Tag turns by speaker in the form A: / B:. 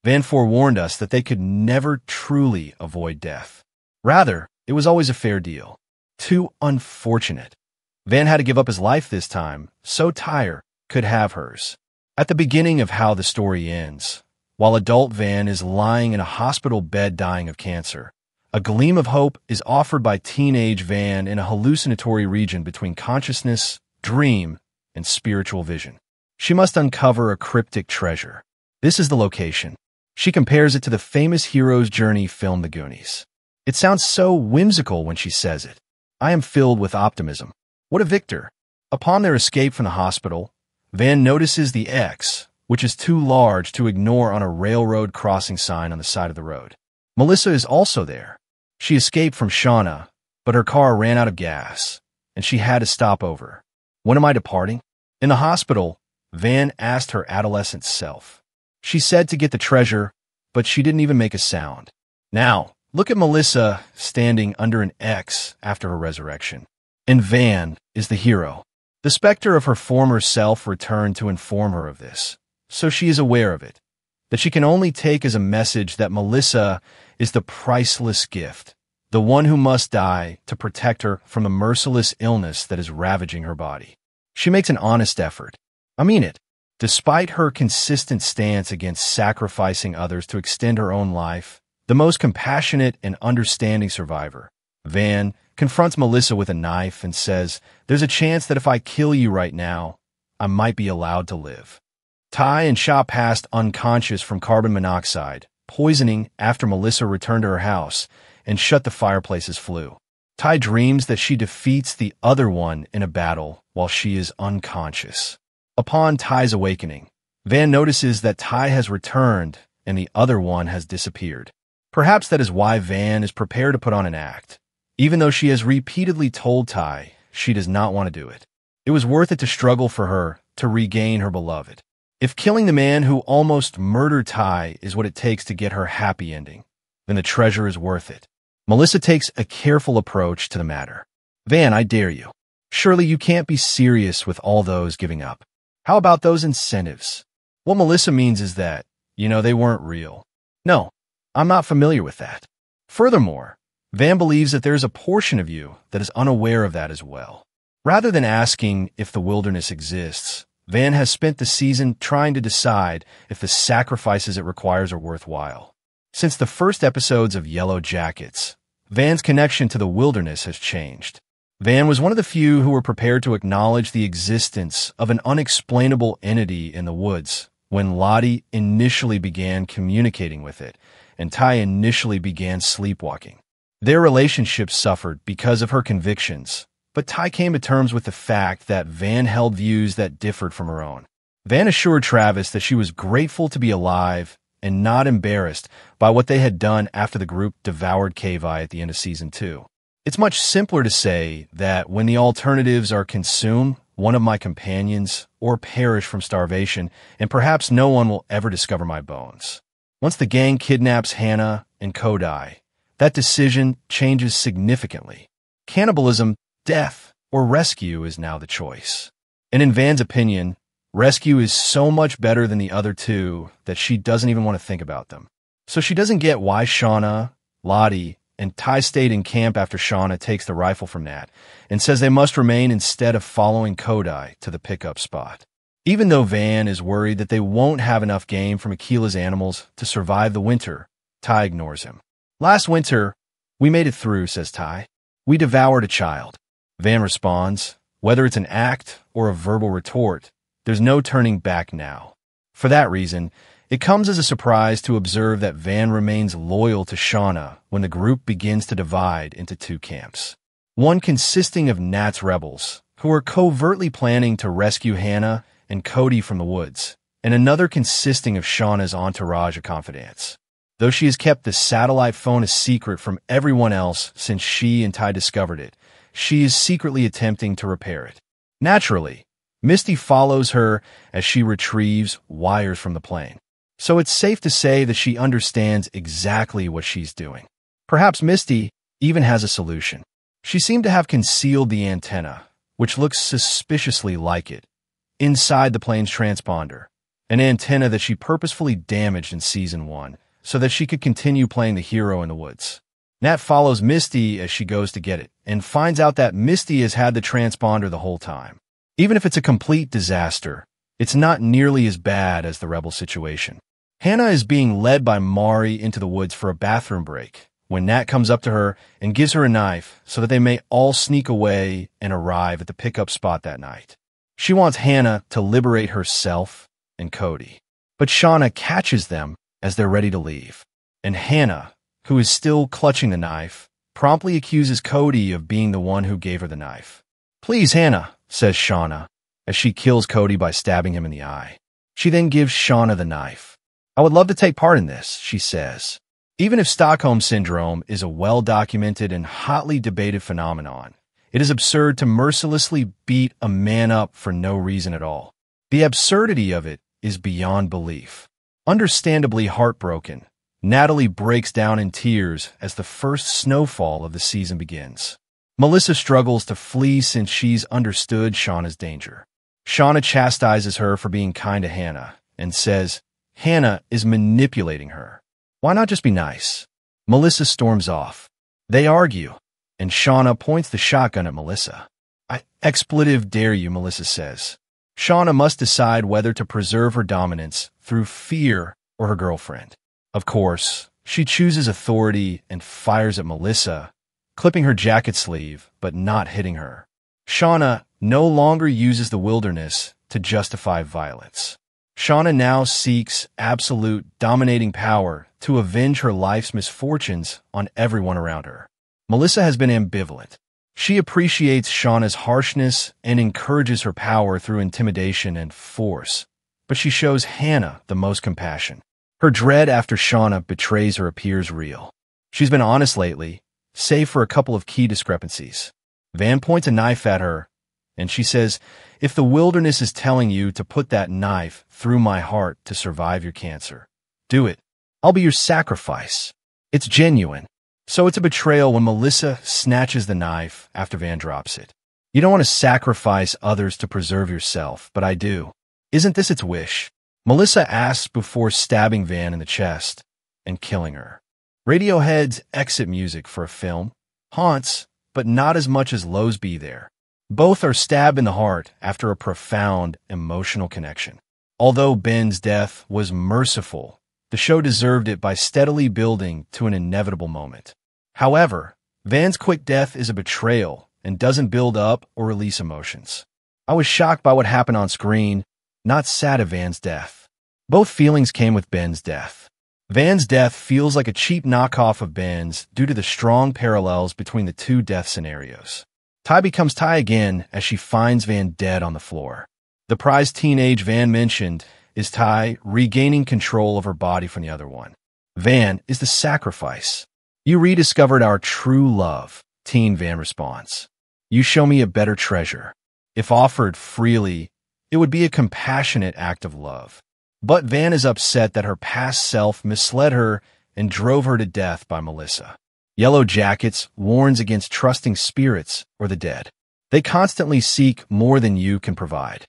A: Van forewarned us that they could never truly avoid death. Rather, it was always a fair deal. Too unfortunate. Van had to give up his life this time, so Tyre could have hers. At the beginning of how the story ends, while adult Van is lying in a hospital bed dying of cancer, a gleam of hope is offered by teenage Van in a hallucinatory region between consciousness, dream, and spiritual vision. She must uncover a cryptic treasure. This is the location. She compares it to the famous hero's journey film The Goonies. It sounds so whimsical when she says it. I am filled with optimism. What a victor. Upon their escape from the hospital, Van notices the X, which is too large to ignore on a railroad crossing sign on the side of the road. Melissa is also there. She escaped from Shauna, but her car ran out of gas, and she had to stop over. When am I departing? In the hospital, Van asked her adolescent self. She said to get the treasure, but she didn't even make a sound. Now, look at Melissa standing under an X after her resurrection. And Van is the hero. The specter of her former self returned to inform her of this, so she is aware of it, that she can only take as a message that Melissa is the priceless gift, the one who must die to protect her from the merciless illness that is ravaging her body. She makes an honest effort. I mean it. Despite her consistent stance against sacrificing others to extend her own life, the most compassionate and understanding survivor, Van, confronts Melissa with a knife and says, "There's a chance that if I kill you right now, I might be allowed to live." Ty and Shaw passed unconscious from carbon monoxide, poisoning after Melissa returned to her house and shut the fireplace's flue. Ty dreams that she defeats the other one in a battle while she is unconscious. Upon Ty's awakening, Van notices that Ty has returned and the other one has disappeared. Perhaps that is why Van is prepared to put on an act, even though she has repeatedly told Ty she does not want to do it. It was worth it to struggle for her to regain her beloved. If killing the man who almost murdered Ty is what it takes to get her happy ending, then the treasure is worth it. Melissa takes a careful approach to the matter. Van, I dare you. Surely you can't be serious with all those giving up. How about those incentives? What Melissa means is that, they weren't real. No, I'm not familiar with that. Furthermore, Van believes that there's a portion of you that is unaware of that as well. Rather than asking if the wilderness exists, Van has spent the season trying to decide if the sacrifices it requires are worthwhile. Since the first episodes of Yellowjackets, Van's connection to the wilderness has changed. Van was one of the few who were prepared to acknowledge the existence of an unexplainable entity in the woods when Lottie initially began communicating with it and Ty initially began sleepwalking. Their relationship suffered because of her convictions, but Ty came to terms with the fact that Van held views that differed from her own. Van assured Travis that she was grateful to be alive and not embarrassed by what they had done after the group devoured Kodi at the end of Season 2. It's much simpler to say that when the alternatives are consume one of my companions or perish from starvation, and perhaps no one will ever discover my bones. Once the gang kidnaps Hannah and Kodi, that decision changes significantly. Cannibalism, death, or rescue is now the choice. And in Van's opinion, rescue is so much better than the other two that she doesn't even want to think about them. So she doesn't get why Shauna, Lottie, and Ty stayed in camp after Shauna takes the rifle from Nat and says they must remain instead of following Kodi to the pickup spot. Even though Van is worried that they won't have enough game from Akila's animals to survive the winter, Ty ignores him. Last winter, we made it through, says Ty. We devoured a child. Van responds, whether it's an act or a verbal retort, there's no turning back now. For that reason, it comes as a surprise to observe that Van remains loyal to Shauna when the group begins to divide into two camps. One consisting of Nat's rebels, who are covertly planning to rescue Hannah and Kodi from the woods, and another consisting of Shauna's entourage of confidants. Though she has kept the satellite phone a secret from everyone else since she and Ty discovered it, she is secretly attempting to repair it. Naturally, Misty follows her as she retrieves wires from the plane. So it's safe to say that she understands exactly what she's doing. Perhaps Misty even has a solution. She seemed to have concealed the antenna, which looks suspiciously like it, inside the plane's transponder, an antenna that she purposefully damaged in Season 1 so that she could continue playing the hero in the woods. Nat follows Misty as she goes to get it and finds out that Misty has had the transponder the whole time. Even if it's a complete disaster, it's not nearly as bad as the rebel situation. Hannah is being led by Mari into the woods for a bathroom break when Nat comes up to her and gives her a knife so that they may all sneak away and arrive at the pickup spot that night. She wants Hannah to liberate herself and Kodi, but Shauna catches them as they're ready to leave, and Hannah, who is still clutching the knife, promptly accuses Kodi of being the one who gave her the knife. "Please, Hannah," says Shauna, as she kills Kodi by stabbing him in the eye. She then gives Shauna the knife. "I would love to take part in this," she says. Even if Stockholm Syndrome is a well-documented and hotly debated phenomenon, it is absurd to mercilessly beat a man up for no reason at all. The absurdity of it is beyond belief. Understandably heartbroken, Natalie breaks down in tears as the first snowfall of the season begins. Melissa struggles to flee since she's understood Shauna's danger. Shauna chastises her for being kind to Hannah and says Hannah is manipulating her. Why not just be nice? Melissa storms off. They argue, and Shauna points the shotgun at Melissa. "I expletive dare you," Melissa says. Shauna must decide whether to preserve her dominance through fear or her girlfriend. Of course, she chooses authority and fires at Melissa, clipping her jacket sleeve but not hitting her. Shauna no longer uses the wilderness to justify violence. Shauna now seeks absolute dominating power to avenge her life's misfortunes on everyone around her. Melissa has been ambivalent. She appreciates Shauna's harshness and encourages her power through intimidation and force, but she shows Hannah the most compassion. Her dread after Shauna betrays her appears real. She's been honest lately, save for a couple of key discrepancies. Van points a knife at her, and she says, "If the wilderness is telling you to put that knife through my heart to survive your cancer, do it. I'll be your sacrifice." It's genuine. So it's a betrayal when Melissa snatches the knife after Van drops it. You don't want to sacrifice others to preserve yourself, but I do. Isn't this its wish? Melissa asks before stabbing Van in the chest and killing her. Radiohead's exit music for a film haunts, but not as much as Lowe's Be There. Both are stabbed in the heart after a profound emotional connection. Although Ben's death was merciful, the show deserved it by steadily building to an inevitable moment. However, Van's quick death is a betrayal and doesn't build up or release emotions. I was shocked by what happened on screen, not sad at Van's death. Both feelings came with Ben's death. Van's death feels like a cheap knockoff of Ben's due to the strong parallels between the two death scenarios. Ty becomes Ty again as she finds Van dead on the floor. The prized teenage Van mentioned is Ty regaining control of her body from the other one. Van is the sacrifice. "You rediscovered our true love," teen Van responds. "You show me a better treasure. If offered freely, it would be a compassionate act of love." But Van is upset that her past self misled her and drove her to death by Melissa. Yellowjackets warns against trusting spirits or the dead. They constantly seek more than you can provide.